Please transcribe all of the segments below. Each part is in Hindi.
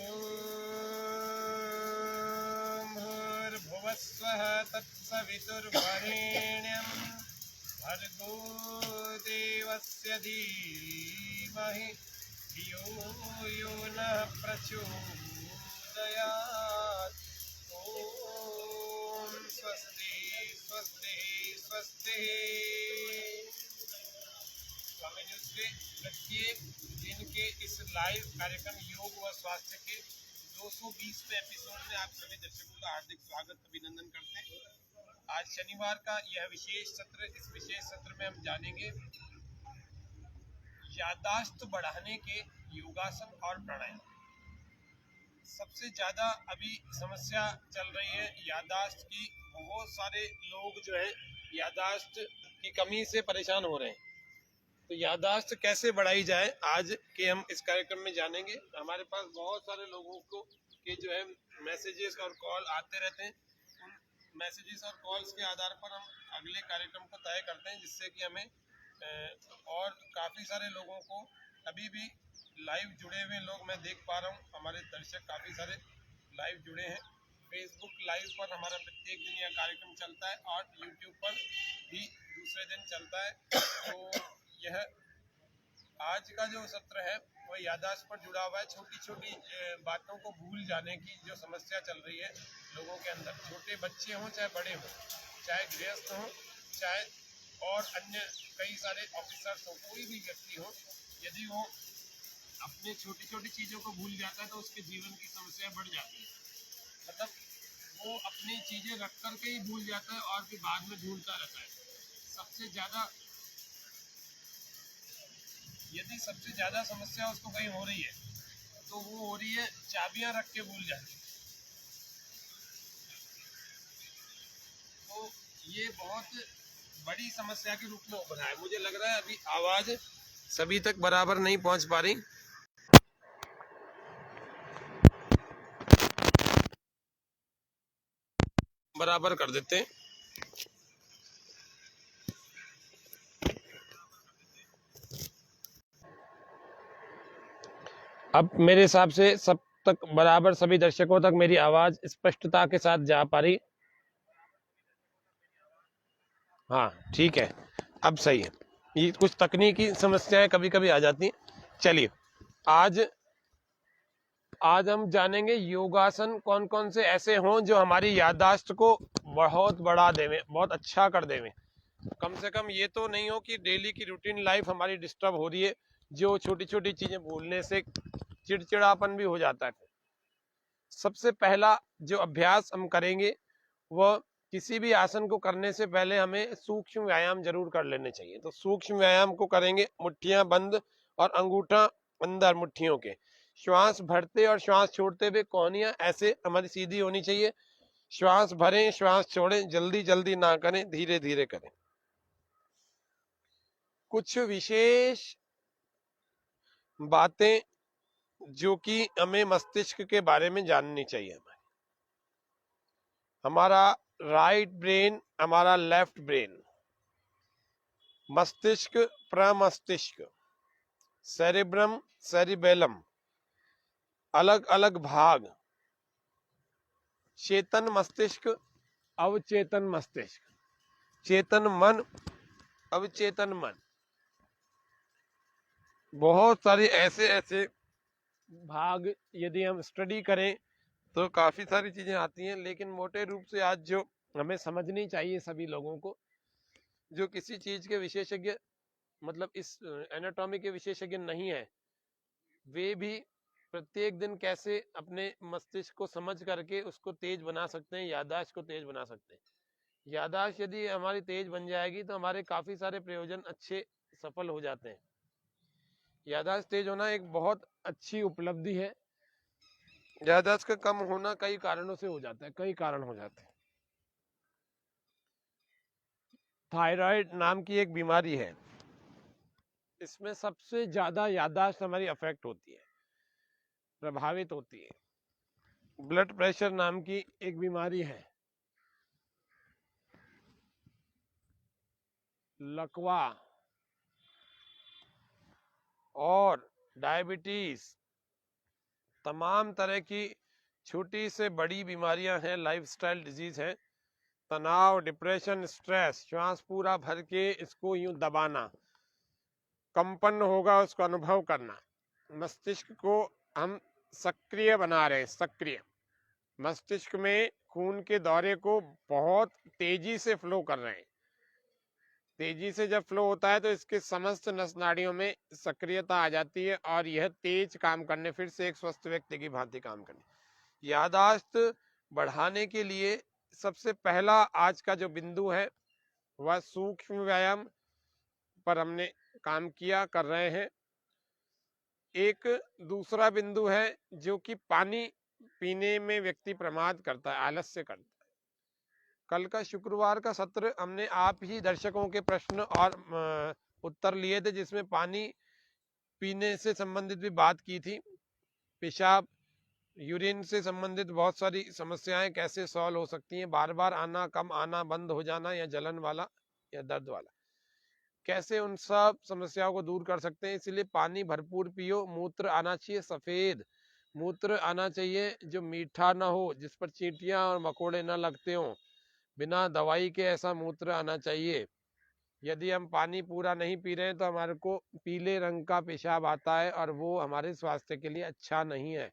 ॐ भूर्भुवस्वः तत्सवितुर्वरेण्यं भर्गो देवस्य धीमहि धियो यो नः प्रचोदयात्। ॐ स्वस्ति स्वस्ति स्वस्ति। स्वामी जी के प्रत्येक दिन के इस लाइव कार्यक्रम योग व स्वास्थ्य के 220वें एपिसोड में आप सभी दर्शकों का हार्दिक स्वागत अभिनंदन करते हैं। आज शनिवार का यह विशेष सत्र, इस विशेष सत्र में हम जानेंगे याददाश्त बढ़ाने के योगासन और प्राणायाम। सबसे ज्यादा अभी समस्या चल रही है याददाश्त की। बहुत सारे लोग जो है याददाश्त की कमी से परेशान हो रहे हैं। तो याददाश्त कैसे बढ़ाई जाए, आज के हम इस कार्यक्रम में जानेंगे। हमारे पास बहुत सारे लोगों को के जो है मैसेजेस और कॉल आते रहते हैं। उन मैसेजेस और कॉल्स के आधार पर हम अगले कार्यक्रम को तय करते हैं, जिससे कि हमें और काफ़ी सारे लोगों को अभी भी लाइव जुड़े हुए लोग मैं देख पा रहा हूँ। हमारे दर्शक काफ़ी सारे लाइव जुड़े हैं। फेसबुक लाइव पर हमारा प्रत्येक दिन यह कार्यक्रम चलता है और यूट्यूब पर भी दूसरे दिन चलता है। तो यह आज का जो सत्र है वह याददाश्त पर जुड़ा हुआ है। छोटी छोटी बातों को भूल जाने की जो समस्या चल रही है लोगों के अंदर, छोटे बच्चे हों चाहे बड़े हों, चाहे गृहस्थ हों चाहे और अन्य कई सारे ऑफिसर्स हों, कोई भी व्यक्ति हो, यदि वो अपने छोटी छोटी चीज़ों को भूल जाता है तो उसके जीवन की समस्या बढ़ जाती है। मतलब वो अपनी चीज़ें रख करके ही भूल जाता है और फिर बाद में ढूंढता रहता है। सबसे ज़्यादा समस्या उसको कहीं हो रही है तो वो हो रही है चाबियां रख के भूल जाती है। तो ये बहुत बड़ी समस्या के रूप में उभरा है। मुझे लग रहा है अभी आवाज सभी तक बराबर नहीं पहुंच पा रही। बराबर कर देते हैं। अब मेरे हिसाब से सब तक बराबर, सभी दर्शकों तक मेरी आवाज स्पष्टता के साथ जा पा रही। हाँ ठीक है, अब सही है। ये कुछ तकनीकी समस्याएं कभी कभी आ जाती हैं। चलिए आज हम जानेंगे योगासन कौन कौन से ऐसे हों जो हमारी याददाश्त को बहुत बढ़ा देवें, बहुत अच्छा कर देवें। कम से कम ये तो नहीं हो कि डेली की रूटीन लाइफ हमारी डिस्टर्ब हो रही है, जो छोटी छोटी चीजें भूलने से चिड़चिड़ापन भी हो जाता है। सबसे पहला जो अभ्यास हम करेंगे वह किसी भी आसन को करने से पहले हमें सूक्ष्म व्यायाम जरूर कर लेने चाहिए। तो सूक्ष्म व्यायाम को करेंगे मुट्ठियां बंद और अंगूठा अंदर मुट्ठियों के। श्वास भरते और श्वास छोड़ते हुए कोहनियां ऐसे हमारी सीधी होनी चाहिए। श्वास भरें, श्वास छोड़ें, जल्दी जल्दी ना करें, धीरे धीरे करें। कुछ विशेष बातें जो कि हमें मस्तिष्क के बारे में जाननी चाहिए। हमारा राइट ब्रेन, हमारा लेफ्ट ब्रेन, मस्तिष्क, प्रमस्तिष्क, सेरेब्रम, सेरिबेलम, अलग अलग भाग, चेतन मस्तिष्क, अवचेतन मस्तिष्क, चेतन मन, अवचेतन मन, बहुत सारे ऐसे ऐसे भाग यदि हम स्टडी करें तो काफी सारी चीजें आती हैं। लेकिन मोटे रूप से आज जो हमें समझनी चाहिए सभी लोगों को, जो किसी चीज के विशेषज्ञ मतलब इस एनाटॉमी के विशेषज्ञ नहीं है, वे भी प्रत्येक दिन कैसे अपने मस्तिष्क को समझ करके उसको तेज बना सकते हैं, याददाश्त को तेज बना सकते हैं। याददाश्त यदि हमारी तेज बन जाएगी तो हमारे काफी सारे प्रयोजन अच्छे सफल हो जाते हैं। याददाश्त तेज होना एक बहुत अच्छी उपलब्धि है। याददाश्त का कम होना कई कारणों से हो जाता है, कई कारण हो जाते हैं। थायराइड नाम की एक बीमारी है, इसमें सबसे ज्यादा याददाश्त हमारी अफेक्ट होती है, प्रभावित होती है। ब्लड प्रेशर नाम की एक बीमारी है, लकवा और डायबिटीज तमाम तरह की छोटी से बड़ी बीमारियां हैं, लाइफस्टाइल डिजीज हैं, तनाव, डिप्रेशन, स्ट्रेस, श्वास पूरा भर के इसको यूं दबाना, कंपन होगा उसको अनुभव करना, मस्तिष्क को हम सक्रिय बना रहे हैं, सक्रिय, मस्तिष्क में खून के दौरे को बहुत तेजी से फ्लो कर रहे हैं। तेजी से जब फ्लो होता है तो इसके समस्त नस नाड़ियों में सक्रियता आ जाती है और यह तेज काम करने, फिर से एक स्वस्थ व्यक्ति की भांति काम करने। यादाश्त बढ़ाने के लिए सबसे पहला आज का जो बिंदु है वह सूक्ष्म व्यायाम पर हमने काम किया, कर रहे हैं। एक दूसरा बिंदु है जो कि पानी पीने में व्यक्ति प्रमाद करता है, आलस्य करता है। कल का शुक्रवार का सत्र हमने आप ही दर्शकों के प्रश्न और उत्तर लिए थे, जिसमें पानी पीने से संबंधित भी बात की थी। पेशाब, यूरिन से संबंधित बहुत सारी समस्याएं कैसे सॉल्व हो सकती हैं, बार बार आना, कम आना, बंद हो जाना, या जलन वाला या दर्द वाला, कैसे उन सब समस्याओं को दूर कर सकते हैं। इसलिए पानी भरपूर पियो। मूत्र आना चाहिए सफेद मूत्र आना चाहिए, जो मीठा ना हो, जिस पर चींटियां और मकोड़े ना लगते हों, बिना दवाई के ऐसा मूत्र आना चाहिए। यदि हम पानी पूरा नहीं पी रहे हैं तो हमारे को पीले रंग का पेशाब आता है और वो हमारे स्वास्थ्य के लिए अच्छा नहीं है।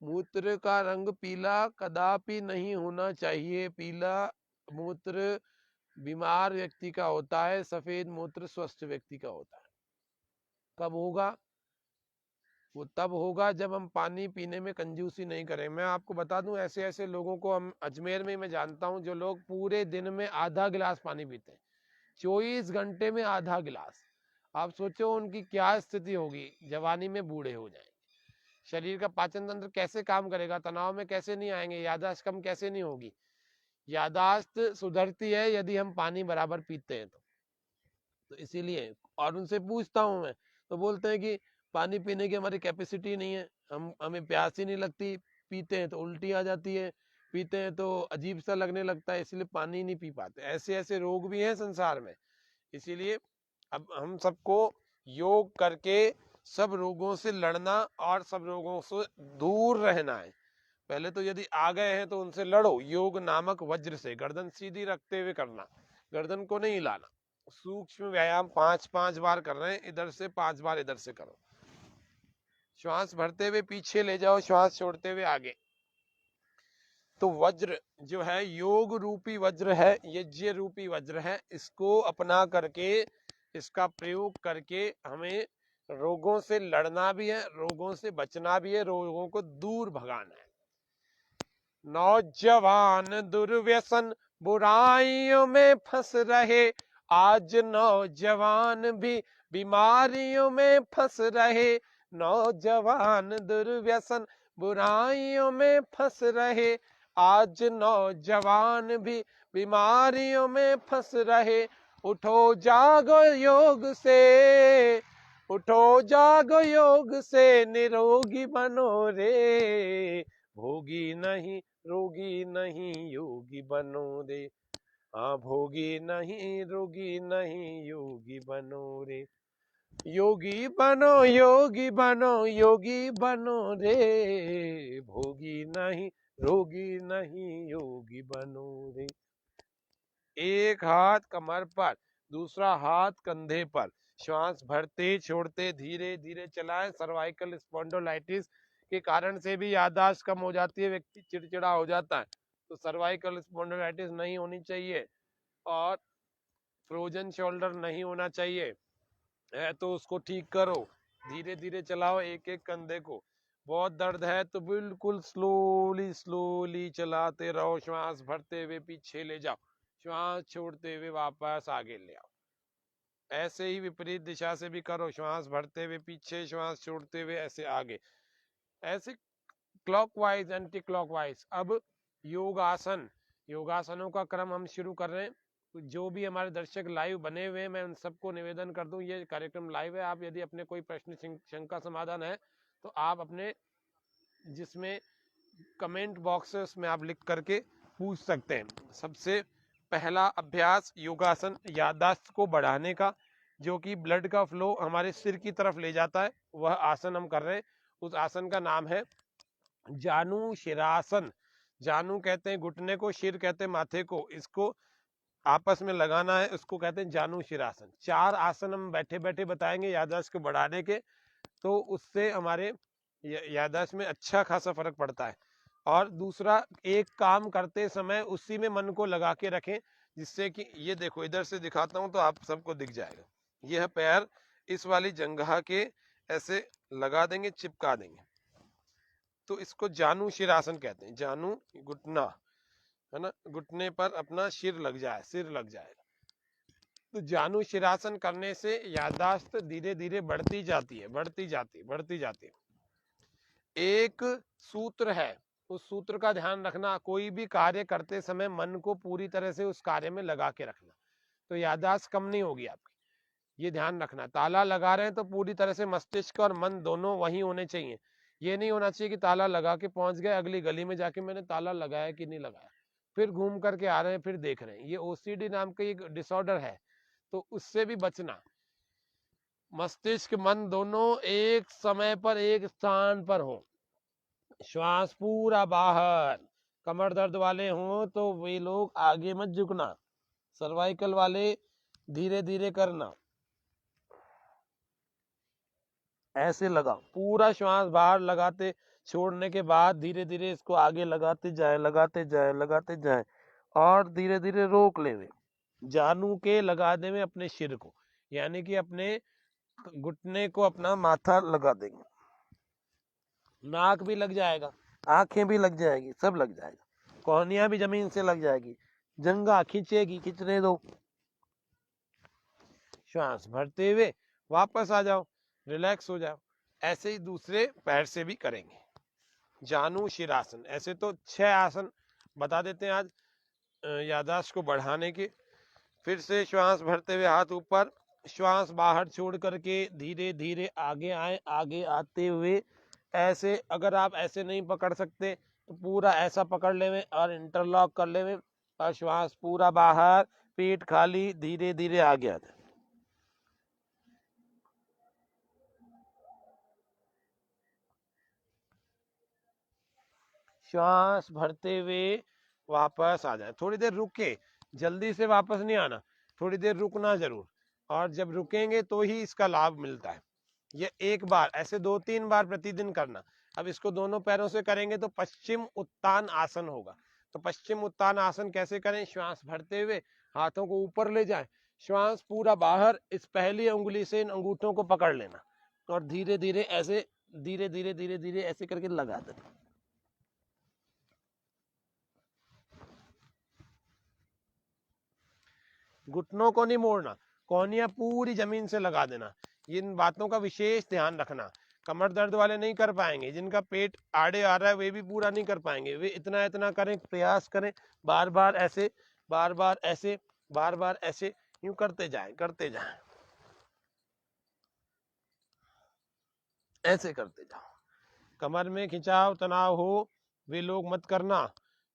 मूत्र का रंग पीला कदापि नहीं होना चाहिए। पीला मूत्र बीमार व्यक्ति का होता है, सफेद मूत्र स्वस्थ व्यक्ति का होता है। कब होगा? वो तब होगा जब हम पानी पीने में कंजूसी नहीं करें। मैं आपको बता दूं, ऐसे ऐसे लोगों को हम अजमेर में मैं जानता हूं जो लोग पूरे दिन में आधा गिलास पानी पीते हैं, 24 घंटे में आधा गिलास। आप सोचो उनकी क्या स्थिति होगी, जवानी में बूढ़े हो जाएंगे। शरीर का पाचन तंत्र कैसे काम करेगा, तनाव में कैसे नहीं आएंगे, याददाश्त कम कैसे नहीं होगी। याददाश्त सुधरती है यदि हम पानी बराबर पीते हैं तो इसीलिए। और उनसे पूछता हूं मैं तो बोलते हैं कि पानी पीने की हमारी कैपेसिटी नहीं है, हमें प्यास ही नहीं लगती, पीते हैं तो उल्टी आ जाती है, पीते हैं तो अजीब सा लगने लगता है, इसलिए पानी नहीं पी पाते। ऐसे ऐसे रोग भी हैं संसार में। इसीलिए अब हम सबको योग करके सब रोगों से लड़ना और सब रोगों से दूर रहना है। पहले तो यदि आ गए हैं तो उनसे लड़ो, योग नामक वज्र से। गर्दन सीधी रखते हुए करना, गर्दन को नहीं हिलाना। सूक्ष्म व्यायाम 5-5 बार कर रहे हैं, इधर से 5 बार इधर से करो। श्वास भरते हुए पीछे ले जाओ, श्वास छोड़ते हुए आगे। तो वज्र जो है, योग रूपी वज्र है, यज्ञ रूपी वज्र है। इसको अपना करके, इसका प्रयोग करके हमें रोगों से लड़ना भी है, रोगों से बचना भी है, रोगों को दूर भगाना है। नौजवान दुर्व्यसन बुराइयों में फंस रहे, आज नौजवान भी बीमारियों में फंस रहे। नौजवान दुर्व्यसन बुराइयों में फंस रहे, आज नौजवान भी बीमारियों में फंस रहे। उठो जागो योग से, उठो जागो योग से, निरोगी बनो रे। भोगी नहीं रोगी नहीं योगी बनो रे। हाँ, भोगी नहीं रोगी नहीं योगी बनो रे। योगी बनो योगी बनो योगी बनो रे। भोगी नहीं रोगी नहीं योगी बनो रे। एक हाथ कमर पर, दूसरा हाथ कंधे पर, श्वास भरते छोड़ते धीरे धीरे चलाएं। सर्वाइकल स्पॉन्डिलोलाइटिस के कारण से भी याददाश्त कम हो जाती है, व्यक्ति चिड़चिड़ा हो जाता है, तो सर्वाइकल स्पॉन्डिलोलाइटिस नहीं होनी चाहिए। और फ्रोजन शोल्डर नहीं होना चाहिए है तो उसको ठीक करो, धीरे धीरे चलाओ एक एक कंधे को। बहुत दर्द है तो बिल्कुल स्लोली स्लोली चलाते रहो, श्वास भरते हुए पीछे ले जाओ, श्वास छोड़ते हुए वापस आगे ले आओ। ऐसे ही विपरीत दिशा से भी करो, श्वास भरते हुए पीछे, श्वास छोड़ते हुए ऐसे आगे, ऐसे क्लॉकवाइज एंटी क्लॉकवाइज। अब योगासन, योगासनों का क्रम हम शुरू कर रहे हैं। जो भी हमारे दर्शक लाइव बने हुए हैं, मैं उन सबको निवेदन कर दूं, ये कार्यक्रम लाइव है। आप यदि अपने कोई प्रश्न शंका समाधान है तो आप अपने जिसमें कमेंट बॉक्स है उसमें आप लिख करके पूछ सकते हैं। सबसे पहला अभ्यास योगासन याददाश्त को बढ़ाने का, जो कि ब्लड का फ्लो हमारे सिर की तरफ ले जाता है, वह आसन हम कर रहे हैं। उस आसन का नाम है जानु शिरासन। जानु कहते हैं घुटने को, शिर कहते हैं माथे को, इसको आपस में लगाना है, उसको कहते हैं जानु शिरासन। 4 आसन हम बैठे बैठे बताएंगे याददाश्त को बढ़ाने के, तो उससे हमारे याददाश्त में अच्छा खासा फर्क पड़ता है। और दूसरा, एक काम करते समय उसी में मन को लगा के रखें, जिससे कि ये देखो, इधर से दिखाता हूं तो आप सबको दिख जाएगा। यह पैर इस वाली जंघा के ऐसे लगा देंगे, चिपका देंगे, तो इसको जानु शिरासन कहते हैं। जानु घुटना है ना, घुटने पर अपना सिर लग जाए, सिर लग जाएगा। तो जानु शिरासन करने से याददाश्त धीरे धीरे बढ़ती जाती है, बढ़ती जाती है, बढ़ती जाती है। एक सूत्र है, उस सूत्र का ध्यान रखना, कोई भी कार्य करते समय मन को पूरी तरह से उस कार्य में लगा के रखना, तो याददाश्त कम नहीं होगी आपकी। ये ध्यान रखना, ताला लगा रहे हैं तो पूरी तरह से मस्तिष्क और मन दोनों वहीं होने चाहिए। ये नहीं होना चाहिए कि ताला लगा के पहुंच गए, अगली गली में जाके मैंने ताला लगाया कि नहीं लगाया, फिर घूम करके आ रहे हैं, फिर देख रहे हैं। ये ओसीडी नाम का एक डिसऑर्डर है, तो उससे भी बचना। मस्तिष्क मन दोनों एक समय पर एक स्थान पर हो, श्वास पूरा बाहर। कमर दर्द वाले हों तो वे लोग आगे मत झुकना, सर्वाइकल वाले धीरे धीरे करना, ऐसे लगाओ, पूरा श्वास बाहर लगाते, छोड़ने के बाद धीरे धीरे इसको आगे लगाते जाए, लगाते जाए, लगाते जाए, और धीरे धीरे रोक लेवे। जानू के लगा देवे अपने सिर को, यानी कि अपने घुटने को अपना माथा लगा देंगे, नाक भी लग जाएगा, आंखें भी लग जाएगी, सब लग जाएगा, कोहनियां भी जमीन से लग जाएगी, जंघा खींचेगी, खींचने दो। श्वास भरते हुए वापस आ जाओ, रिलैक्स हो जाओ। ऐसे ही दूसरे पैर से भी करेंगे जानु शिरासन। ऐसे तो 6 आसन बता देते हैं आज याददाश्त को बढ़ाने के। फिर से श्वास भरते हुए हाथ ऊपर, श्वास बाहर छोड़ करके धीरे धीरे आगे आए, आगे आते हुए ऐसे, अगर आप ऐसे नहीं पकड़ सकते तो पूरा ऐसा पकड़ लेवे और इंटरलॉक कर लेवे, और श्वास पूरा बाहर, पेट खाली, धीरे धीरे आगे आते। श्वास भरते हुए वापस आ जाए, थोड़ी देर रुके, जल्दी से वापस नहीं आना, थोड़ी देर रुकना जरूर, और जब रुकेंगे तो ही इसका लाभ मिलता है। ये एक बार, ऐसे 2-3 बार प्रतिदिन करना। अब इसको दोनों पैरों से करेंगे तो पश्चिम उत्तान आसन होगा। तो पश्चिम उत्तान आसन कैसे करें? श्वास भरते हुए हाथों को ऊपर ले जाएं, श्वास पूरा बाहर, इस पहली उंगली से इन अंगूठों को पकड़ लेना, और धीरे धीरे ऐसे, धीरे धीरे धीरे धीरे ऐसे करके लगा देना। घुटनों को नहीं मोड़ना, कोहनियां पूरी जमीन से लगा देना। इन बातों का विशेष ध्यान रखना। कमर दर्द वाले नहीं कर पाएंगे, जिनका पेट आड़े आ रहा है वे भी पूरा नहीं कर पाएंगे, वे इतना इतना करें, प्रयास करें, बार बार ऐसे, बार बार ऐसे, बार बार ऐसे, यूं करते जाएं, करते जाएं, ऐसे करते जाओ। कमर में खिंचाव तनाव हो वे लोग मत करना,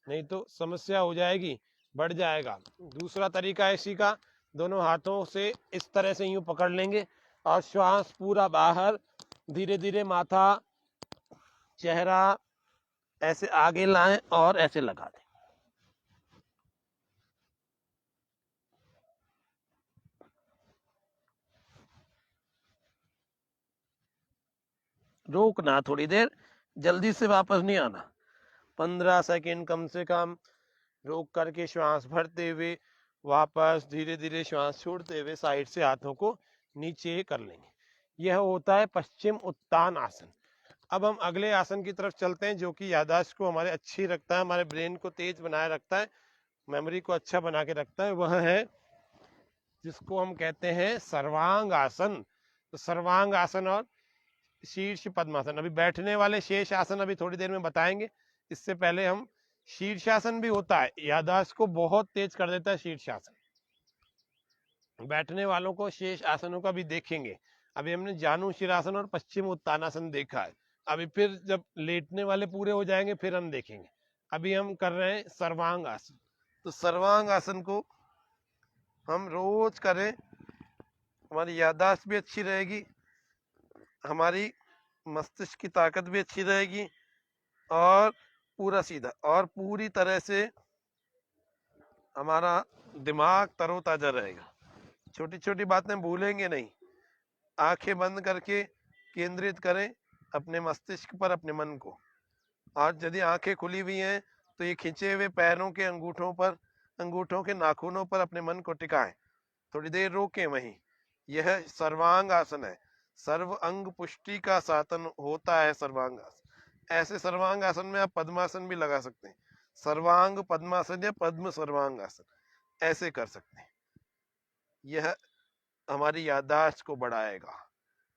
नहीं तो समस्या हो जाएगी, बढ़ जाएगा। दूसरा तरीका है इसी का, दोनों हाथों से इस तरह से यूं पकड़ लेंगे और श्वास पूरा बाहर, धीरे धीरे माथा, चेहरा ऐसे आगे लाएं और ऐसे लगा दें। रोकना थोड़ी देर, जल्दी से वापस नहीं आना, 15 सेकंड कम से कम रोक करके श्वास भरते हुए वापस धीरे धीरे श्वास छोड़ते हुए साइड से हाथों को नीचे कर लेंगे। यह होता है पश्चिम उत्तान आसन। अब हम अगले आसन की तरफ चलते हैं, जो कि याददाश्त को हमारे अच्छी रखता है, हमारे ब्रेन को तेज बनाए रखता है, मेमोरी को अच्छा बना के रखता है। वह है जिसको हम कहते हैं सर्वांग आसन। तो सर्वांग आसन और शीर्ष पद्मासन, अभी बैठने वाले शेष आसन अभी थोड़ी देर में बताएंगे। इससे पहले हम, शीर्षासन भी होता है, याददाश्त को बहुत तेज कर देता है शीर्षासन। बैठने वालों को शेष आसनों का भी देखेंगे। अभी हमने जानु शिरासन और पश्चिम उत्तानासन देखा है, अभी फिर जब लेटने वाले पूरे हो जाएंगे फिर हम देखेंगे। अभी हम कर रहे हैं सर्वांग आसन। तो सर्वांग आसन को हम रोज करें, हमारी याददाश्त भी अच्छी रहेगी, हमारी मस्तिष्क की ताकत भी अच्छी रहेगी और पूरा सीधा और पूरी तरह से हमारा दिमाग तरोताजा रहेगा। छोटी छोटी बातें भूलेंगे नहीं। आंखें बंद करके केंद्रित करें अपने मस्तिष्क पर, अपने मन को। और यदि आंखें खुली हुई हैं तो ये खिंचे हुए पैरों के अंगूठों पर, अंगूठों के नाखूनों पर अपने मन को टिकाएं। थोड़ी देर रोकें वहीं। यह सर्वांग आसन है। सर्व अंग पुष्टि का साधन होता है सर्वांग आसन। ऐसे सर्वांग आसन में आप पद्मासन भी लगा सकते हैं। सर्वांग पद्मासन या पद्म सर्वांग आसन ऐसे कर सकते हैं। यह हमारी याददाश्त को बढ़ाएगा,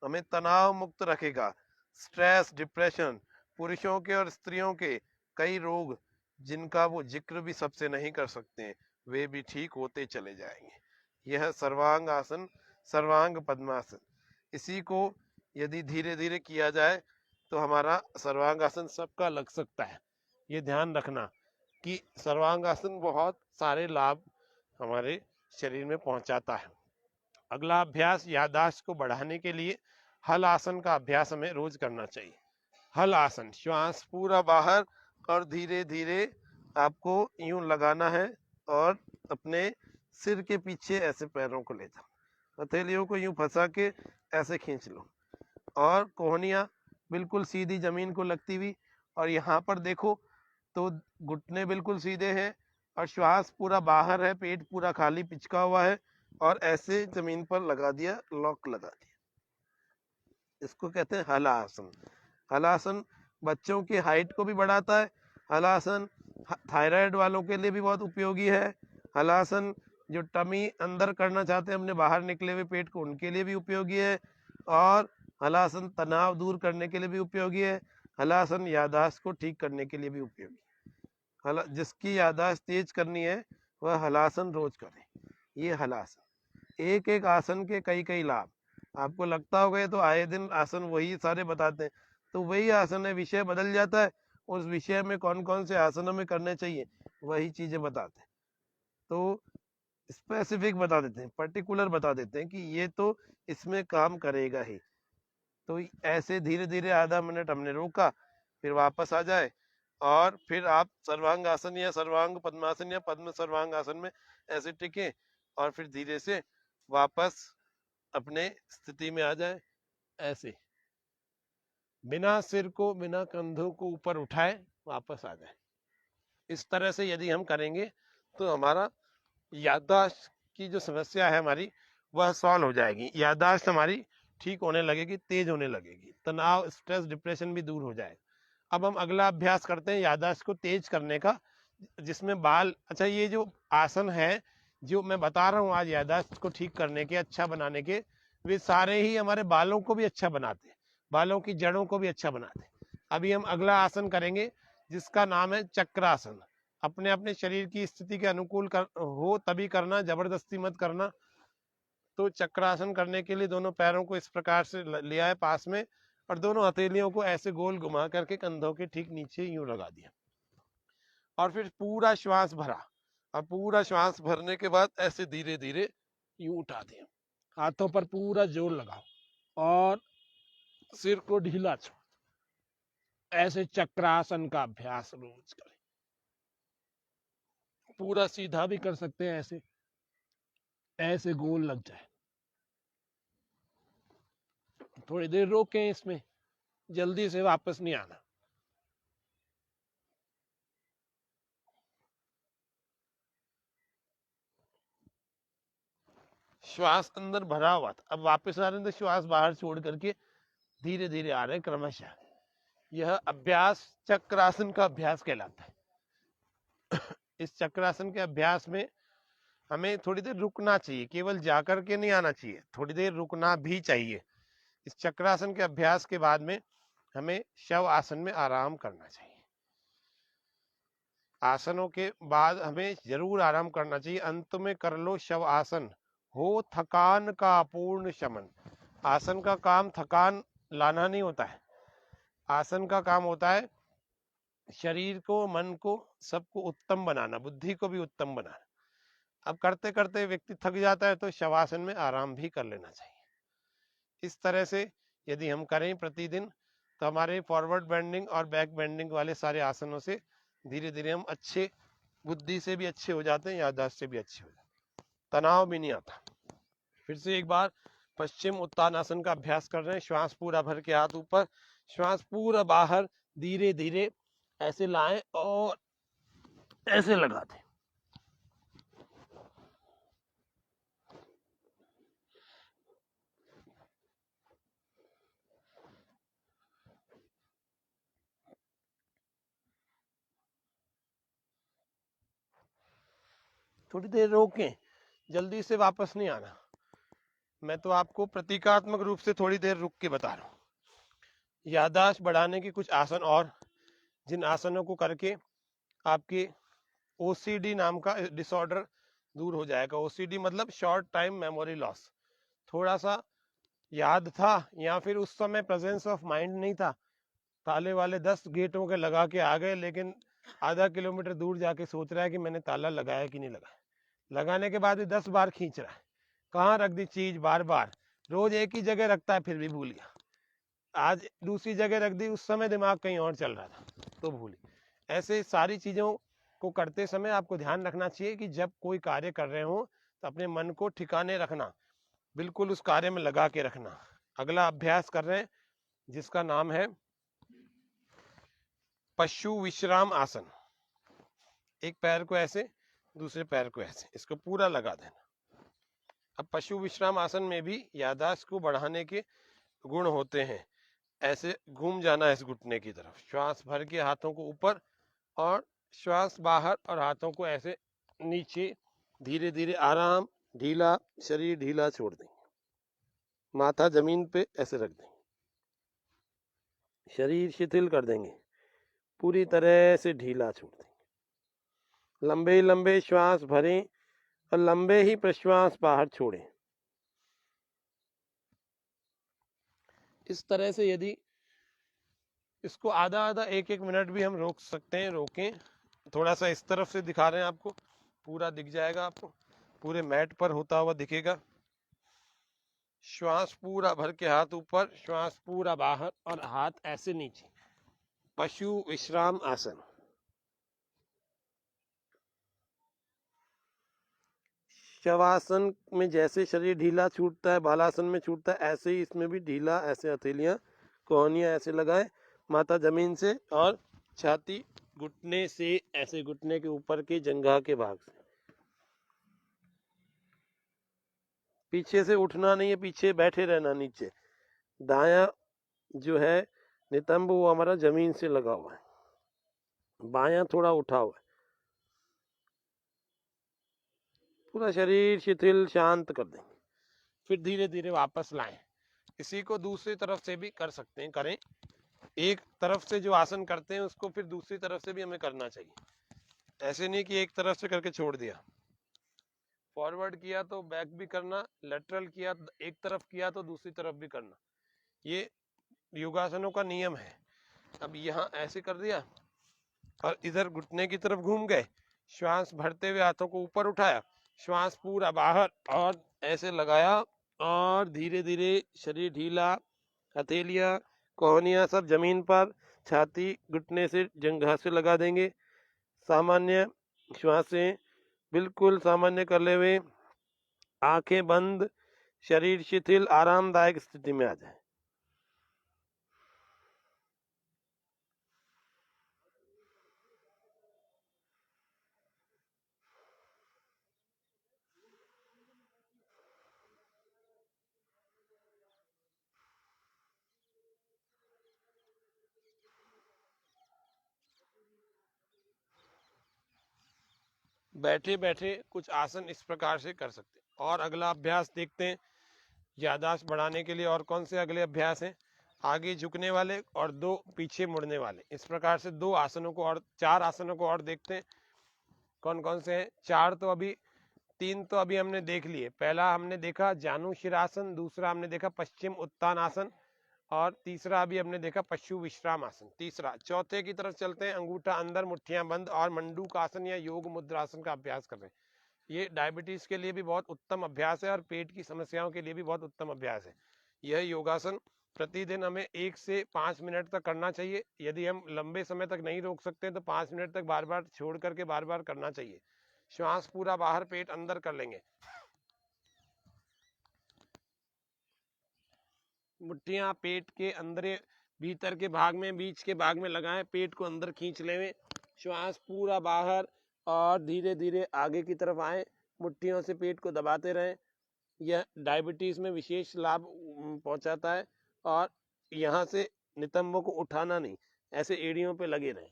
हमें तनाव मुक्त रखेगा। स्ट्रेस, डिप्रेशन, पुरुषों के और स्त्रियों के कई रोग जिनका वो जिक्र भी सबसे नहीं कर सकते, वे भी ठीक होते चले जाएंगे। यह सर्वांग आसन, सर्वांग पद्मासन, इसी को यदि धीरे धीरे किया जाए तो हमारा सर्वांग आसन सबका लग सकता है। ये ध्यान रखना कि सर्वांग आसन बहुत सारे लाभ हमारे शरीर में पहुंचाता है। अगला अभ्यास याददाश्त को बढ़ाने के लिए हल आसन का अभ्यास हमें रोज करना चाहिए। हल आसन, श्वास पूरा बाहर और धीरे धीरे आपको यूं लगाना है और अपने सिर के पीछे ऐसे पैरों को ले जाओ, हथेलियों को यूं फंसा के ऐसे खींच लो और कोहनियां बिल्कुल सीधी जमीन को लगती हुई। और यहाँ पर देखो तो घुटने बिल्कुल सीधे हैं और श्वास पूरा बाहर है, पेट पूरा खाली पिचका हुआ है और ऐसे जमीन पर लगा दिया, लॉक लगा दिया। इसको कहते हैं हलासन। हलासन बच्चों की हाइट को भी बढ़ाता है। हलासन थायराइड वालों के लिए भी बहुत उपयोगी है। हलासन जो टमी अंदर करना चाहते हैं अपने बाहर निकले हुए पेट को, उनके लिए भी उपयोगी है। और हलासन तनाव दूर करने के लिए भी उपयोगी है। हलासन याददाश्त को ठीक करने के लिए भी उपयोगी। जिसकी याददाश्त तेज करनी है वह हलासन रोज करे। ये हलासन, एक एक आसन के कई कई लाभ। आपको लगता होगा ये तो आए दिन आसन वही सारे बताते हैं, तो वही आसन है, विषय बदल जाता है, उस विषय में कौन कौन से आसन हमें करने चाहिए वही चीजें बताते हैं। तो स्पेसिफिक बता देते हैं, पर्टिकुलर बता देते हैं कि ये तो इसमें काम करेगा ही। तो ऐसे धीरे धीरे आधा मिनट हमने रोका, फिर वापस आ जाए और फिर आप सर्वांग आसन या सर्वांग पद्मासन या पद्म सर्वांग आसन में ऐसे टिके और फिर धीरे से वापस अपने स्थिति में आ जाए। ऐसे बिना सिर को, बिना कंधों को ऊपर उठाए वापस आ जाए। इस तरह से यदि हम करेंगे तो हमारा याददाश्त की जो समस्या है हमारी वह सॉल्व हो जाएगी। याददाश्त हमारी ठीक होने लगेगी, तेज होने लगेगी, तनाव, स्ट्रेस, डिप्रेशन भी दूर हो जाएगा। अब हम अगला अभ्यास करते हैं याददाश्त को तेज करने का, जिसमें बाल, अच्छा ये जो आसन है जो मैं बता रहा हूँ आज याददाश्त को ठीक करने के, अच्छा बनाने के, वे सारे ही हमारे बालों को भी अच्छा बनाते हैं, बालों की जड़ों को भी अच्छा बनाते हैं। अभी हम अगला आसन करेंगे जिसका नाम है चक्रासन। अपने अपने शरीर की स्थिति के अनुकूल हो तभी करना, जबरदस्ती मत करना। तो चक्रासन करने के लिए दोनों पैरों को इस प्रकार से लिया है पास में और दोनों हथेलियों को ऐसे गोल घुमा करके कंधों के ठीक नीचे यूं लगा दिया और फिर पूरा श्वास भरा। और पूरा श्वास भरने के बाद ऐसे धीरे धीरे यूं उठा दिया, हाथों पर पूरा जोर लगाओ और सिर को ढीला छोड़। ऐसे चक्रासन का अभ्यास रोज करें। पूरा सीधा भी कर सकते हैं, ऐसे ऐसे गोल लग जाए। थोड़ी देर रोकें, इसमें जल्दी से वापस नहीं आना। श्वास अंदर भरा हुआ था, अब वापस आ रहे हैं तो श्वास बाहर छोड़ करके धीरे धीरे आ रहे हैं क्रमशः। यह अभ्यास चक्रासन का अभ्यास कहलाता है। इस चक्रासन के अभ्यास में हमें थोड़ी देर रुकना चाहिए, केवल जाकर के नहीं आना चाहिए, थोड़ी देर रुकना भी चाहिए। इस चक्रासन के अभ्यास के बाद में हमें शव आसन में आराम करना चाहिए। आसनों के बाद हमें जरूर आराम करना चाहिए। अंत में कर लो शव आसन, हो थकान का पूर्ण शमन। आसन का काम थकान लाना नहीं होता है, आसन का काम होता है शरीर को, मन को, सबको उत्तम बनाना, बुद्धि को भी उत्तम बनाना। अब करते करते व्यक्ति थक जाता है तो शवासन में आराम भी कर लेना चाहिए। इस तरह से यदि हम करें प्रतिदिन तो हमारे फॉरवर्ड बेंडिंग और बैक बेंडिंग वाले सारे आसनों से धीरे धीरे हम अच्छे, बुद्धि से भी अच्छे हो जाते हैं, याददाश्त से भी अच्छे हो जाते हैं, तनाव भी नहीं आता। फिर से एक बार पश्चिम उत्तानासन का अभ्यास कर रहे हैं। श्वास पूरा भर के हाथ ऊपर, श्वास पूरा बाहर, धीरे धीरे ऐसे लाएं और ऐसे लगा दें। थोड़ी देर रोकें, जल्दी से वापस नहीं आना। मैं तो आपको प्रतीकात्मक रूप से थोड़ी देर रुक के बता रहा हूँ। याददाश्त बढ़ाने के कुछ आसन और, जिन आसनों को करके आपके ओसीडी नाम का डिसऑर्डर दूर हो जाएगा। ओसीडी मतलब शॉर्ट टाइम मेमोरी लॉस। थोड़ा सा याद था या फिर उस समय प्रेजेंस ऑफ माइंड नहीं था, ताले वाले 10 गेटों के लगा के आ गए, लेकिन आधा किलोमीटर दूर जाके सोच रहा है कि मैंने ताला लगाया कि नहीं लगाया। लगाने के बाद भी 10 बार खींच रहा है, कहाँ रख दी चीज, बार बार रोज एक ही जगह रखता है फिर भी भूल गया, आज दूसरी जगह रख दी, उस समय दिमाग कहीं और चल रहा था तो भूली। ऐसे सारी चीजों को करते समय आपको ध्यान रखना चाहिए कि जब कोई कार्य कर रहे हो तो अपने मन को ठिकाने रखना, बिल्कुल उस कार्य में लगा के रखना। अगला अभ्यास कर रहे हैं जिसका नाम है पशु विश्राम आसन। एक पैर को ऐसे, दूसरे पैर को ऐसे, इसको पूरा लगा देना। अब पशु विश्राम आसन में भी याददाश्त को बढ़ाने के गुण होते हैं। ऐसे घूम जाना इस घुटने की तरफ, श्वास भर के हाथों को ऊपर और श्वास बाहर, और हाथों को ऐसे नीचे, धीरे धीरे आराम, ढीला, शरीर ढीला छोड़ देंगे, माथा जमीन पे ऐसे रख देंगे, शरीर शिथिल कर देंगे, पूरी तरह से ढीला छोड़ देंगे। लंबे लंबे श्वास भरें और लंबे ही प्रश्वास बाहर छोड़ें। इस तरह से यदि इसको आधा आधा 1-1 मिनट भी हम रोक सकते हैं, रोकें। थोड़ा सा इस तरफ से दिखा रहे हैं आपको, पूरा दिख जाएगा आपको, पूरे मैट पर होता हुआ दिखेगा। श्वास पूरा भर के हाथ ऊपर, श्वास पूरा बाहर और हाथ ऐसे नीचे। पशु विश्राम आसन। शवासन में जैसे शरीर ढीला छूटता है, बालासन में छूटता है, ऐसे ही इसमें भी ढीला, ऐसे हथेलियां, कोहनियां ऐसे लगाए, माथा जमीन से और छाती घुटने से, ऐसे घुटने के ऊपर के जंघा के भाग से। पीछे से उठना नहीं है, पीछे बैठे रहना नीचे। दाया जो है नितंब वो हमारा जमीन से लगा हुआ है, बायां थोड़ा उठा हुआ है। पूरा शरीर शिथिल शांत कर देंगे, फिर धीरे धीरे वापस लाएं। इसी को दूसरी तरफ से भी कर सकते हैं, करें। एक तरफ से जो आसन करते हैं उसको फिर दूसरी तरफ से भी हमें करना चाहिए। ऐसे नहीं कि एक तरफ से करके छोड़ दिया, फॉरवर्ड किया तो बैक भी करना, लेटरल किया एक तरफ किया तो दूसरी तरफ भी करना, ये योगासनों का नियम है। अब यहाँ ऐसे कर दिया और इधर घुटने की तरफ घूम गए, श्वास भरते हुए हाथों को ऊपर उठाया, श्वास पूरा बाहर और ऐसे लगाया, और धीरे धीरे शरीर ढीला, हथेलियां, कोहनियां सब जमीन पर, छाती घुटने से जंघा से लगा देंगे। सामान्य श्वासें बिल्कुल सामान्य कर ले हुए, आंखें बंद, शरीर शिथिल, आरामदायक स्थिति में आ जाए। बैठे बैठे कुछ आसन इस प्रकार से कर सकते हैं। और अगला अभ्यास देखते हैं याददाश्त बढ़ाने के लिए और कौन से अगले अभ्यास हैं। आगे झुकने वाले और 2 पीछे मुड़ने वाले, इस प्रकार से 2 आसनों को और 4 आसनों को और देखते हैं कौन कौन से हैं। 4 तो अभी, 3 तो अभी हमने देख लिए। पहला हमने देखा जानु शिरासन, दूसरा हमने देखा पश्चिम उत्तान आसन, और तीसरा अभी हमने देखा पशु विश्राम आसन। तीसरा, चौथे की तरफ चलते हैं। अंगूठा अंदर, मुट्ठियां बंद और मंडूक आसन या योग मुद्रासन का अभ्यास कर रहे हैं। ये डायबिटीज के लिए भी बहुत उत्तम अभ्यास है और पेट की समस्याओं के लिए भी बहुत उत्तम अभ्यास है। यह योगासन प्रतिदिन हमें 1 से 5 मिनट तक करना चाहिए। यदि हम लंबे समय तक नहीं रोक सकते तो 5 मिनट तक बार बार छोड़ करके बार बार करना चाहिए। श्वास पूरा बाहर, पेट अंदर कर लेंगे। मुट्ठियां पेट के अंदर भीतर के भाग में, बीच के भाग में लगाएं, पेट को अंदर खींच लें। श्वास पूरा बाहर और धीरे धीरे आगे की तरफ आए। मुट्ठियों से पेट को दबाते रहें। यह डायबिटीज में विशेष लाभ पहुंचाता है। और यहाँ से नितंबों को उठाना नहीं, ऐसे एड़ियों पे लगे रहें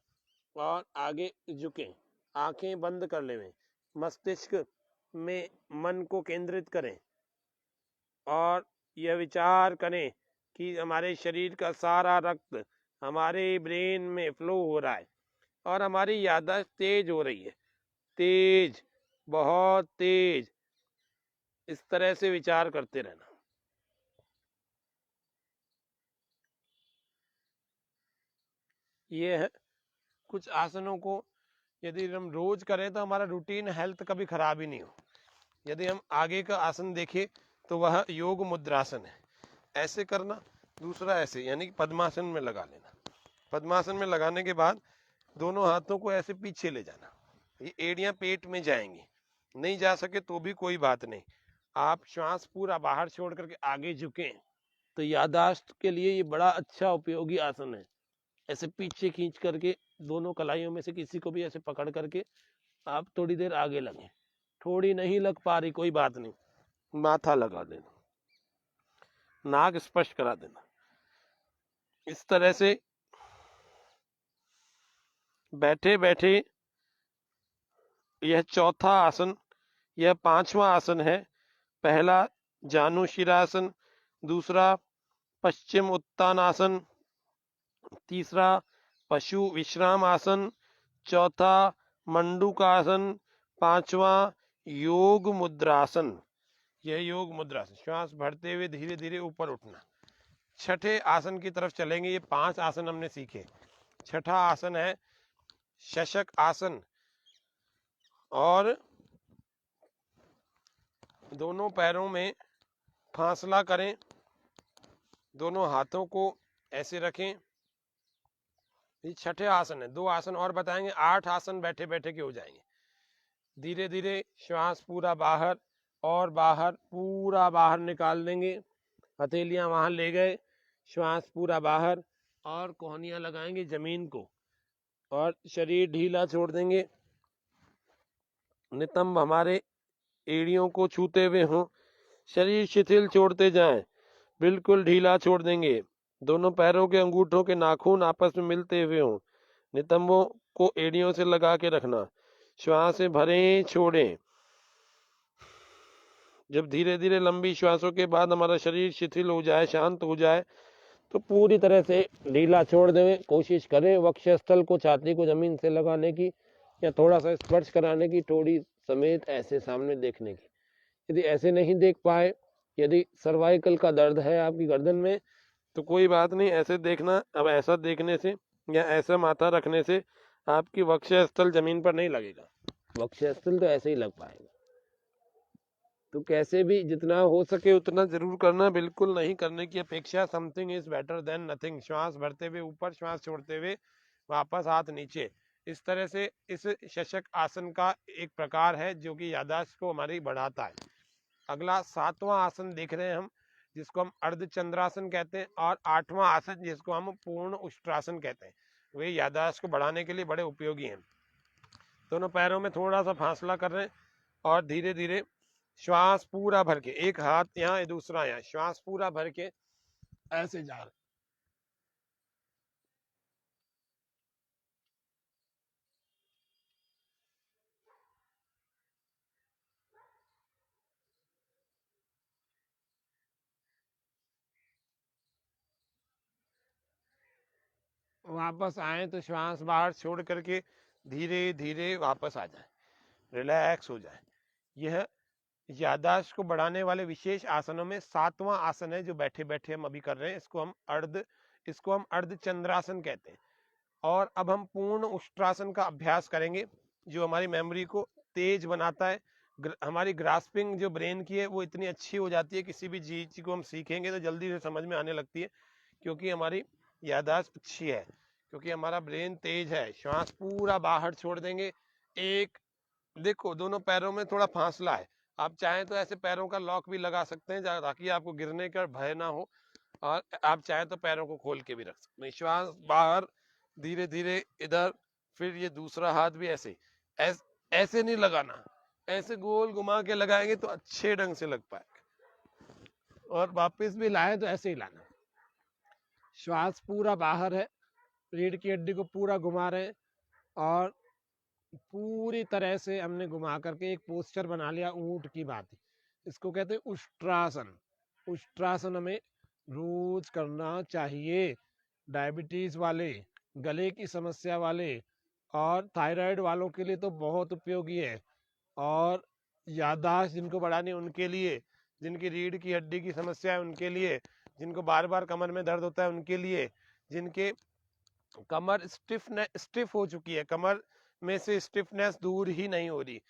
और आगे झुकें, आंखें बंद कर लें। मस्तिष्क में मन को केंद्रित करें और यह विचार करें कि हमारे शरीर का सारा रक्त हमारे ब्रेन में फ्लो हो रहा है और हमारी याददाश्त तेज हो रही है, तेज, बहुत तेज। इस तरह से विचार करते रहना। ये है कुछ आसनों को यदि हम रोज करें तो हमारा रूटीन हेल्थ कभी खराब ही नहीं हो। यदि हम आगे का आसन देखें तो वह योग मुद्रासन है। ऐसे करना, दूसरा ऐसे, यानी कि पद्मासन में लगा लेना। पद्मासन में लगाने के बाद दोनों हाथों को ऐसे पीछे ले जाना। ये एड़ियां पेट में जाएंगी, नहीं जा सके तो भी कोई बात नहीं। आप श्वास पूरा बाहर छोड़ करके आगे झुकें तो यादाश्त के लिए ये बड़ा अच्छा उपयोगी आसन है। ऐसे पीछे खींच करके दोनों कलाइयों में से किसी को भी ऐसे पकड़ करके आप थोड़ी देर आगे लगें। थोड़ी नहीं लग पा रही कोई बात नहीं, माथा लगा देना, नाक स्पर्श करा देना। इस तरह से बैठे बैठे यह चौथा आसन, यह 5वां आसन है। पहला जानुशिरासन, दूसरा पश्चिम उत्तानासन, तीसरा पशु विश्राम आसन, चौथा मंडूकासन, 5वां योग मुद्रासन। यह योग मुद्रासन, श्वास भरते हुए धीरे धीरे ऊपर उठना। छठे आसन की तरफ चलेंगे। ये 5 आसन हमने सीखे। छठा आसन है शशक आसन। और दोनों पैरों में फासला करें, दोनों हाथों को ऐसे रखें। ये छठे आसन है। 2 आसन और बताएंगे, 8 आसन बैठे बैठे के हो जाएंगे। धीरे धीरे श्वास पूरा बाहर और बाहर, पूरा बाहर निकाल देंगे। हथेलियां वहां ले गए, श्वास पूरा बाहर और कोहनियां लगाएंगे जमीन को और शरीर ढीला छोड़ देंगे। नितंब हमारे एड़ियों को छूते हुए हों। शरीर शिथिल छोड़ते जाएं, बिल्कुल ढीला छोड़ देंगे। दोनों पैरों के अंगूठों के नाखून आपस में मिलते हुए हों। नितंबों को एड़ियों से लगा के रखना। श्वास से भरें, छोड़ें। जब धीरे धीरे लंबी श्वासों के बाद हमारा शरीर शिथिल हो जाए, शांत हो जाए, तो पूरी तरह से ढीला छोड़ दें। कोशिश करें वक्षस्थल को, छाती को जमीन से लगाने की या थोड़ा सा स्पर्श कराने की, थोड़ी समेत ऐसे सामने देखने की। यदि ऐसे नहीं देख पाए, यदि सर्वाइकल का दर्द है आपकी गर्दन में, तो कोई बात नहीं, ऐसे देखना। अब ऐसा देखने से या ऐसा माथा रखने से आपकी वक्षस्थल जमीन पर नहीं लगेगा, वक्षस्थल तो ऐसे ही लग पाएगा। तो कैसे भी जितना हो सके उतना जरूर करना, बिल्कुल नहीं करने की अपेक्षा। Something is better than nothing. श्वास भरते हुए ऊपर, श्वास छोड़ते हुए वापस हाथ नीचे। इस तरह से इस शशक आसन का एक प्रकार है जो कि याददाश्त को हमारी बढ़ाता है। अगला 7वां आसन देख रहे हैं हम, जिसको हम अर्धचंद्रासन कहते हैं, और 8वां आसन जिसको हम पूर्ण उष्ट्रासन कहते हैं। वे याददाश्त को बढ़ाने के लिए बड़े उपयोगी हैं। दोनों पैरों में थोड़ा सा फासला कर रहे हैं और धीरे धीरे श्वास पूरा भर के, एक हाथ यहाँ दूसरा यहाँ, श्वास पूरा भर के ऐसे जा रहे। वापस आए तो श्वास बाहर छोड़ करके धीरे धीरे वापस आ जाए, रिलैक्स हो जाए। यह याददाश्त को बढ़ाने वाले विशेष आसनों में 7वां आसन है जो बैठे बैठे हम अभी कर रहे हैं। इसको हम अर्धचंद्रासन कहते हैं। और अब हम पूर्ण उष्ट्रासन का अभ्यास करेंगे जो हमारी मेमोरी को तेज बनाता है। हमारी ग्रास्पिंग जो ब्रेन की है वो इतनी अच्छी हो जाती है, किसी भी चीज को हम सीखेंगे तो जल्दी से समझ में आने लगती है। क्योंकि हमारी याददाश्त अच्छी है, क्योंकि हमारा ब्रेन तेज है। श्वास पूरा बाहर छोड़ देंगे। एक देखो दोनों पैरों में थोड़ा फासला है, आप चाहें तो ऐसे पैरों का लॉक भी लगा सकते हैं ताकि आपको गिरने का भय ना हो, और आप चाहें तो पैरों को खोल के भी रख सकते हैं। श्वास बाहर, धीरे धीरे इधर, फिर ये दूसरा हाथ भी ऐसे ऐसे नहीं लगाना, ऐसे गोल घुमा के लगाएंगे तो अच्छे ढंग से लग पाएगा। और वापस भी लाए तो ऐसे ही लाना। श्वास पूरा बाहर है, रीढ़ की हड्डी को पूरा घुमा रहे हैं, और पूरी तरह से हमने घुमा करके एक पोस्चर बना लिया ऊंट की भांति। इसको कहते हैं उष्ट्रासन। उष्ट्रासन हमें रोज करना चाहिए। डायबिटीज वाले, गले की समस्या वाले और थायराइड वालों के लिए तो बहुत उपयोगी है, और याददाश्त जिनको बढ़ानी है उनके लिए, जिनकी रीढ़ की हड्डी की समस्या है उनके लिए, जिनको बार बार कमर में दर्द होता है उनके लिए, जिनके कमर स्टिफ हो चुकी है, कमर में से स्टिफनेस दूर ही नहीं हो रही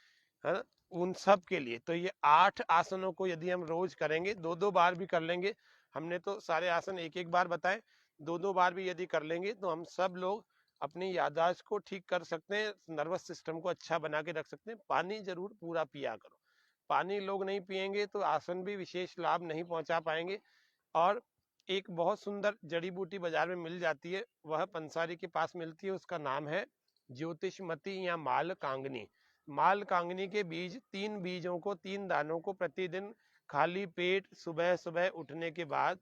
है ना, उन सब के लिए। तो ये 8 आसनों को यदि हम रोज करेंगे, 2-2 बार भी कर लेंगे, हमने तो सारे आसन एक एक बार बताए, 2-2 बार भी यदि कर लेंगे तो हम सब लोग अपनी याददाश्त को ठीक कर सकते हैं, नर्वस सिस्टम को अच्छा बना के रख सकते हैं। पानी जरूर पूरा पिया करो, पानी लोग नहीं पिएंगे तो आसन भी विशेष लाभ नहीं पहुंचा पाएंगे। और एक बहुत सुंदर जड़ी बूटी बाजार में मिल जाती है, वह पंसारी के पास मिलती है, उसका नाम है ज्योतिषमती या माल कांगनी। माल कांगनी के बीज, 3 बीजों को, 3 दानों को प्रतिदिन खाली पेट सुबह सुबह उठने के बाद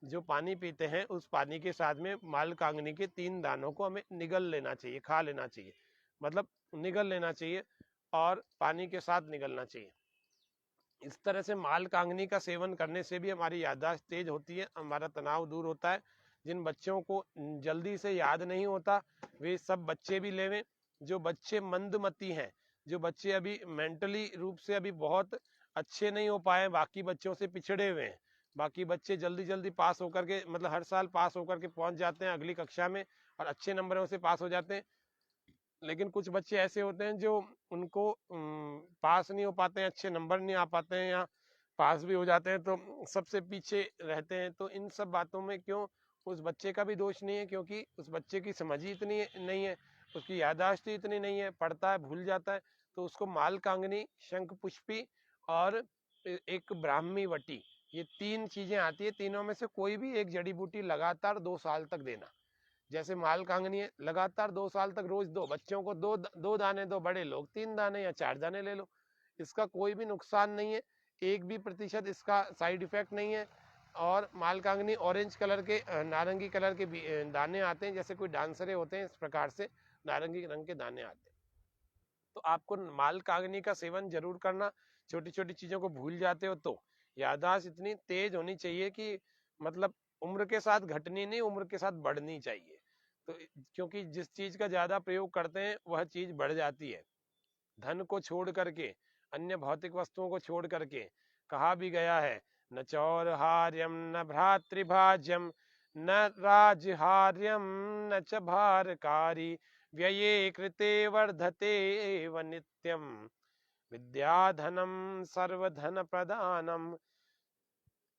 जो पानी पीते हैं, उस पानी के साथ में माल कांगनी के 3 दानों को हमें निगल लेना चाहिए, खा लेना चाहिए, मतलब निगल लेना चाहिए और पानी के साथ निगलना चाहिए। इस तरह से माल कांगनी का सेवन करने से भी हमारी याददाश्त तेज होती है, हमारा तनाव दूर होता है। जिन बच्चों को जल्दी से याद नहीं होता वे सब बच्चे भी लेवें। जो बच्चे मंदमती हैं, जो बच्चे अभी मेंटली रूप से अभी बहुत अच्छे नहीं हो पाए, बाकी बच्चों से पिछड़े हुए हैं, बाकी बच्चे जल्दी जल्दी पास होकर के, मतलब हर साल पास होकर के पहुंच जाते हैं अगली कक्षा में और अच्छे नंबरों से पास हो जाते हैं। लेकिन कुछ बच्चे ऐसे होते हैं जो उनको पास नहीं हो पाते हैं, अच्छे नंबर नहीं आ पाते हैं, या पास भी हो जाते हैं तो सबसे पीछे रहते हैं। तो इन सब बातों में क्यों, उस बच्चे का भी दोष नहीं है, क्योंकि उस बच्चे की समझ ही इतनी नहीं है, उसकी याददाश्त ही इतनी नहीं है, पढ़ता है भूल जाता है। तो उसको माल कांगनी, शंख पुष्पी और एक ब्राह्मी वटी, ये 3 चीजें आती है, तीनों में से कोई भी एक जड़ी बूटी लगातार 2 साल तक देना। जैसे माल कांगनी है, लगातार 2 साल तक रोज दो, बच्चों को 2 दाने दो, बड़े लोग 3 दाने या 4 दाने ले लो, इसका कोई भी नुकसान नहीं है, 1% इसका साइड इफेक्ट नहीं है। और माल कांगनी ऑरेंज कलर के, नारंगी कलर के दाने आते हैं, जैसे कोई डांसरे होते हैं इस प्रकार से नारंगी रंग के दाने आते हैं। तो आपको माल कांगनी का सेवन जरूर करना। छोटी छोटी चीजों को भूल जाते हो तो याददाश्त इतनी तेज होनी चाहिए कि मतलब उम्र के साथ घटनी नहीं, उम्र के साथ बढ़नी चाहिए। तो क्योंकि जिस चीज का ज्यादा प्रयोग करते हैं वह चीज बढ़ जाती है। धन को छोड़ करके, अन्य भौतिक वस्तुओं को छोड़ करके, कहा भी गया है, न चौरहार्यम न भ्रातृभाज्यम न राजहार्यम न च भारकारी व्यये कृते वर्धते एव नित्यम विद्याधनम सर्वधन प्रदानम।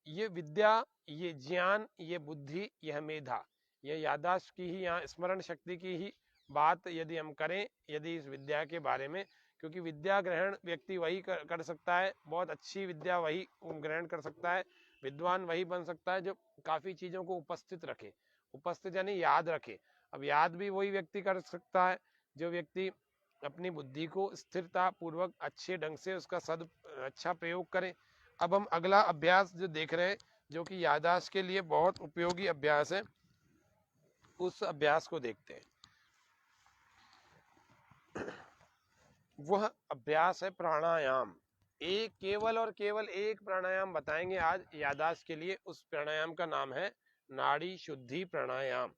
ये विद्या, ये ज्ञान, ये बुद्धि, यह मेधा, ये याददाश्त की ही, यहाँ स्मरण शक्ति की ही बात यदि हम करें, यदि इस विद्या के बारे में, क्योंकि विद्या ग्रहण व्यक्ति वही कर सकता है, बहुत अच्छी विद्या वही ग्रहण कर सकता है, विद्वान वही बन सकता है जो काफी चीजों को उपस्थित रखे, उपस्थित यानी याद रखे। अब याद भी वही व्यक्ति कर सकता है जो व्यक्ति अपनी बुद्धि को स्थिरता पूर्वक अच्छे ढंग से उसका अच्छा प्रयोग करे। अब हम अगला अभ्यास जो देख रहे हैं, जो कि याददाश्त के लिए बहुत उपयोगी अभ्यास है, उस अभ्यास को देखते हैं। वह अभ्यास है प्राणायाम। एक केवल और केवल एक प्राणायाम बताएंगे आज याददाश्त के लिए। उस प्राणायाम का नाम है नाड़ी शुद्धि प्राणायाम।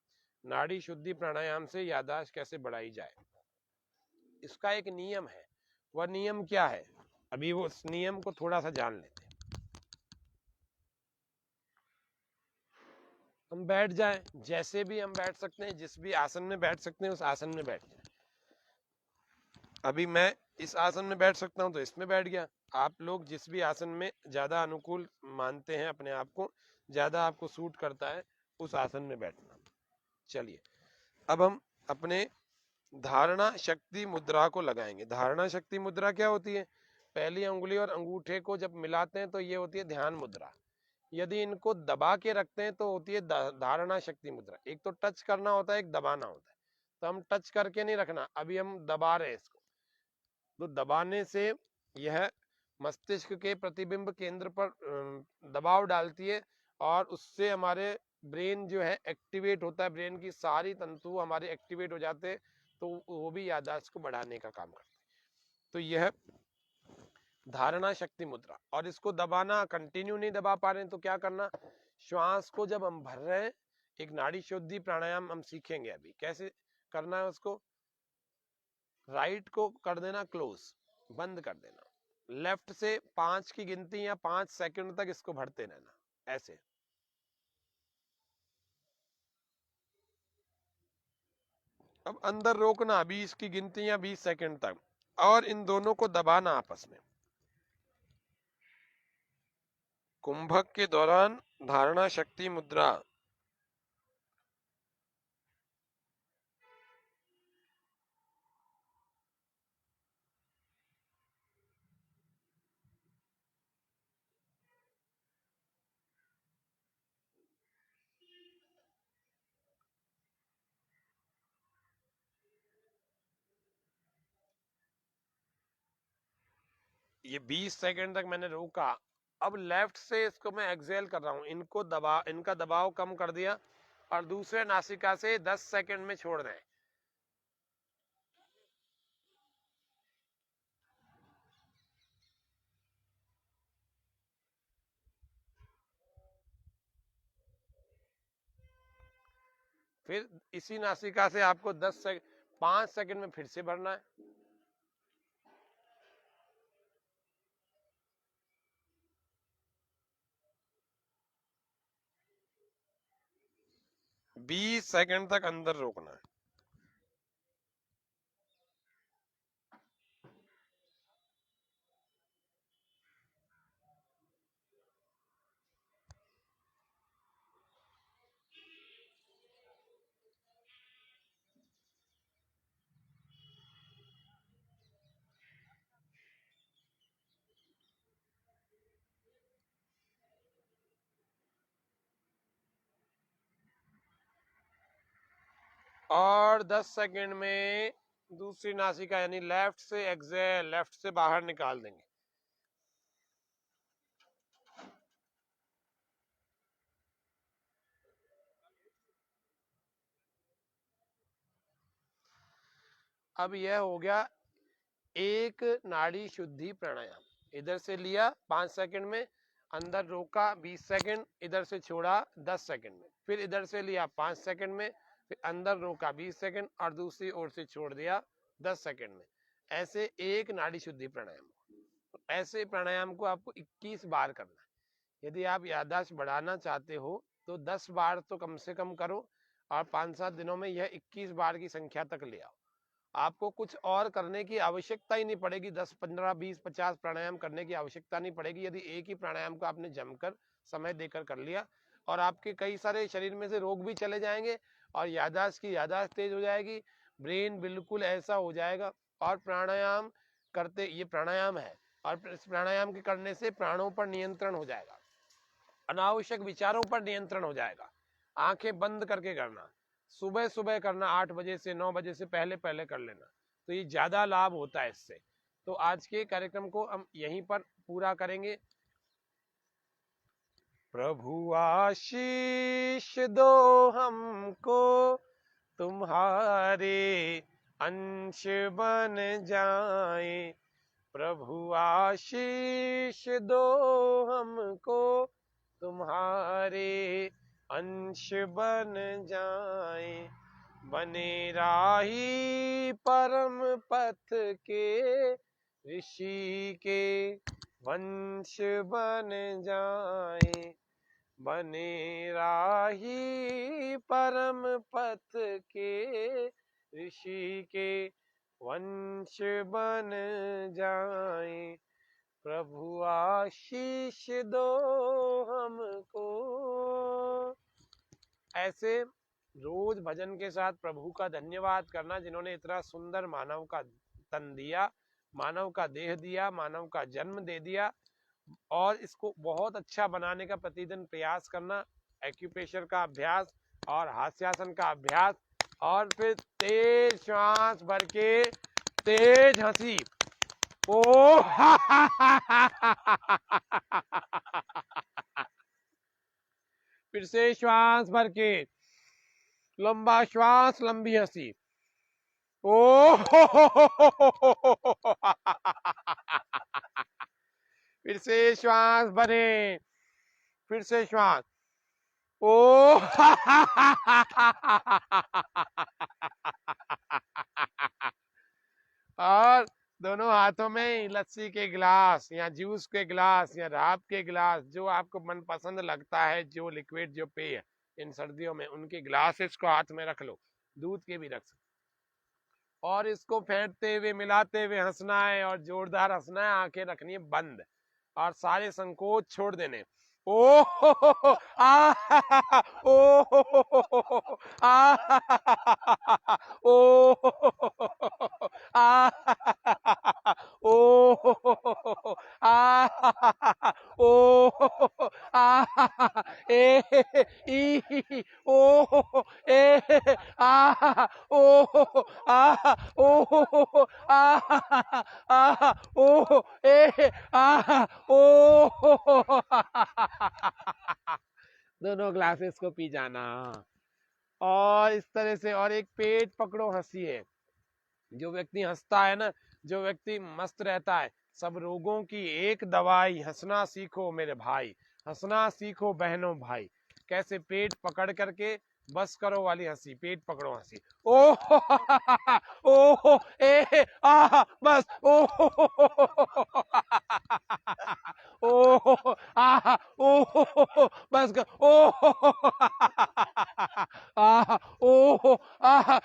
नाड़ी शुद्धि प्राणायाम से याददाश्त कैसे बढ़ाई जाए, इसका एक नियम है। वह नियम क्या है, अभी वो उस नियम को थोड़ा सा जान लेते हैं। हम बैठ जाएं, जैसे भी हम बैठ सकते हैं, जिस भी आसन में बैठ सकते हैं उस आसन में बैठ जाएं। अभी मैं इस आसन में बैठ सकता हूं तो इसमें बैठ गया। आप लोग जिस भी आसन में ज्यादा अनुकूल मानते हैं अपने आप को, ज्यादा आपको सूट करता है, उस आसन में बैठना। चलिए अब हम अपने धारणा शक्ति मुद्रा को लगाएंगे। धारणा शक्ति मुद्रा क्या होती है? पहली अंगुली और अंगूठे को जब मिलाते हैं तो ये होती है ध्यान मुद्रा। यदि इनको दबा के रखते हैं तो होती है धारणा शक्ति मुद्रा। एक तो टच करना होता है, एक दबाना होता है। तो हम टच करके नहीं रखना, अभी हम दबा रहे हैं इसको। तो दबाने से यह मस्तिष्क के प्रतिबिंब केंद्र पर दबाव डालती है और उससे हमारे ब्रेन जो है एक्टिवेट होता है, ब्रेन की सारी तंतु हमारे एक्टिवेट हो जाते हैं, तो वो भी याददाश्त को बढ़ाने का काम करते हैं। तो यह धारणा शक्ति मुद्रा। और इसको दबाना, कंटिन्यू नहीं दबा पा रहे हैं तो क्या करना, श्वास को जब हम भर रहे हैं, एक नाड़ी शुद्धि प्राणायाम हम सीखेंगे अभी कैसे करना है। उसको राइट को कर देना क्लोज, बंद कर देना, लेफ्ट से 5 की गिनती या 5 सेकंड तक इसको भरते रहना ऐसे। अब अंदर रोकना 20 की गिनती या 20 सेकंड तक, और इन दोनों को दबाना आपस में। कुंभक के दौरान धारणा शक्ति मुद्रा। ये 20 सेकंड तक मैंने रोका। अब लेफ्ट से इसको मैं एक्सेल कर रहा हूं, इनको इनका दबाव कम कर दिया और दूसरे नासिका से 10 सेकंड में छोड़ दें। फिर इसी नासिका से आपको 5 सेकंड में फिर से भरना है। बीस सेकंड तक अंदर रोकना है। और 10 सेकंड में दूसरी नासिका यानी लेफ्ट से एक्सेल, लेफ्ट से बाहर निकाल देंगे। अब यह हो गया एक नाड़ी शुद्धि प्राणायाम। इधर से लिया 5 सेकंड में, अंदर रोका 20 सेकंड, इधर से छोड़ा 10 सेकंड में, फिर इधर से लिया 5 सेकंड में, फिर अंदर रोका 20 सेकंड और दूसरी ओर से छोड़ दिया 10 सेकंड में। ऐसे एक नाड़ी शुद्धि प्राणायाम। ऐसे प्राणायाम को आपको 21 बार करना है। यदि आप याददाश्त बढ़ाना चाहते हो तो 10 बार तो कम से कम करो और 5-7 दिनों में यह 21 बार की संख्या तक ले आओ। आपको कुछ और करने की आवश्यकता ही नहीं पड़ेगी, 10, 15, 20, 50 प्राणायाम करने की आवश्यकता नहीं पड़ेगी। यदि एक ही प्राणायाम को आपने जमकर समय देकर कर लिया और आपके कई सारे शरीर में से रोग भी चले जाएंगे और याददाश्त तेज हो जाएगी, ब्रेन बिल्कुल ऐसा हो जाएगा। और प्राणायाम करते, ये प्राणायाम है और इस प्राणायाम के करने से प्राणों पर नियंत्रण हो जाएगा, अनावश्यक विचारों पर नियंत्रण हो जाएगा। आंखें बंद करके करना, सुबह सुबह करना, 8 बजे से 9 बजे से पहले पहले कर लेना, तो ये ज्यादा लाभ होता है इससे। तो आज के कार्यक्रम को हम यहीं पर पूरा करेंगे। प्रभु आशीष दो हमको, तुम्हारे अंश बन जाए। प्रभु आशीष दो हमको, तुम्हारे अंश बन जाए। बने राही परम पथ के, ऋषि के वंश बन जाए। बने राही परम पथ के, ऋषि के वंश बन जाए। प्रभु आशीष दो हमको। ऐसे रोज भजन के साथ प्रभु का धन्यवाद करना, जिन्होंने इतना सुंदर मानव का तन दिया, मानव का देह दिया, मानव का जन्म दे दिया, और इसको बहुत अच्छा बनाने का प्रतिदिन प्रयास करना। एक्यूप्रेशर का अभ्यास और हास्यासन का अभ्यास, और फिर तेज श्वास भर के तेज हंसी, ओ फिर से श्वास भर के लंबा श्वास, लंबी हंसी, ओ फिर से श्वास भरे, फिर से श्वास, ओ और दोनों हाथों में लस्सी के गिलास या जूस के गिलास या राब के गिलास, जो आपको मनपसंद लगता है, जो लिक्विड, जो पेय इन सर्दियों में, उनके ग्लासेस को हाथ में रख लो, दूध के भी रख सकते, और इसको फेंटते हुए, मिलाते हुए हंसना है, और जोरदार हंसना है, आंखें रखनी है बंद, और सारे संकोच छोड़ देने। ओ आ ओ आ ओ आ ओ आ ओ आ ए ई ओ ए आ ओ आ ओ आ ओ ए आ ओ दोनों ग्लासेस को पी जाना, और इस तरह से, और एक पेट पकड़ो हंसी है। जो व्यक्ति हंसता है ना, जो व्यक्ति मस्त रहता है, सब रोगों की एक दवाई, हंसना सीखो मेरे भाई, हंसना सीखो बहनों भाई। कैसे? पेट पकड़ करके बस करो वाली हंसी, पेट पकड़ो हंसी, ओ ओ ए आ बस, ओ ओ आ ओ बस कर, ओ आ ओ आ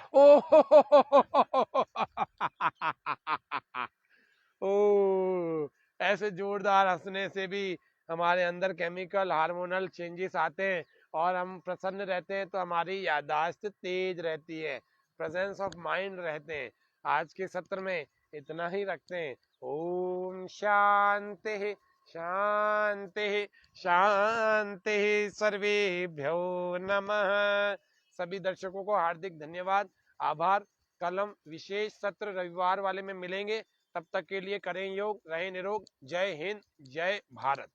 ओ ऐसे जोरदार हंसने से भी हमारे अंदर केमिकल हार्मोनल चेंजेस आते हैं, और हम प्रसन्न रहते हैं, तो हमारी याददाश्त तेज रहती है, प्रेजेंस ऑफ माइंड रहते हैं। आज के सत्र में इतना ही रखते हैं। ओम शांति शांति शांति, सर्वेभ्यो नमः। सभी दर्शकों को हार्दिक धन्यवाद, आभार। कल हम विशेष सत्र रविवार वाले में मिलेंगे, तब तक के लिए करें योग, रहें निरोग। जय हिंद, जय भारत।